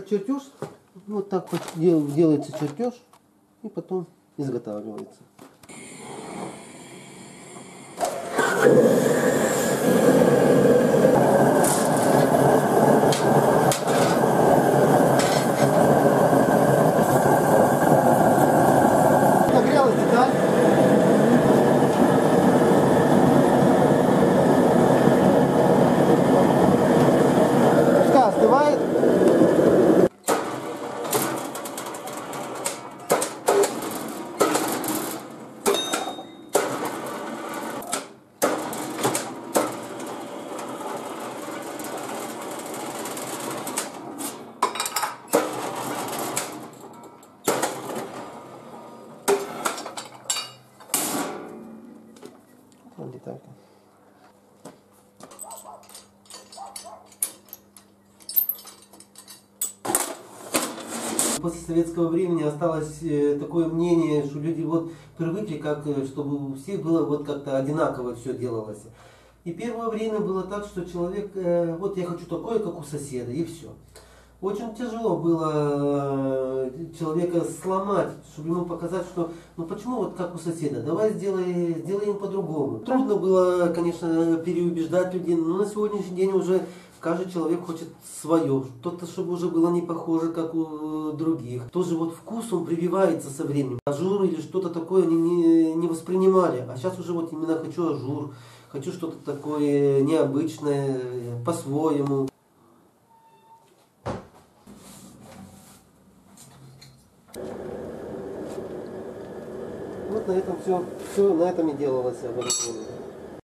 чертеж, вот так вот делается чертеж и потом изготавливается. Нагрелась деталь. Пускай остывает. Вот деталька. После советского времени осталось такое мнение, что люди вот привыкли, как, чтобы у всех было вот как-то одинаково все делалось. И первое время было так, что человек, вот я хочу такое, как у соседа, и все. Очень тяжело было человека сломать, чтобы ему показать, что ну почему вот как у соседа, давай сделаем по-другому. Трудно было, конечно, переубеждать людей, но на сегодняшний день уже каждый человек хочет свое, что-то, чтобы уже было не похоже, как у других. Тоже вот вкус, он прививается со временем. Ажур или что-то такое они не воспринимали, а сейчас уже вот именно хочу ажур, хочу что-то такое необычное, по-своему. Вот на этом все на этом и делалось оборудование.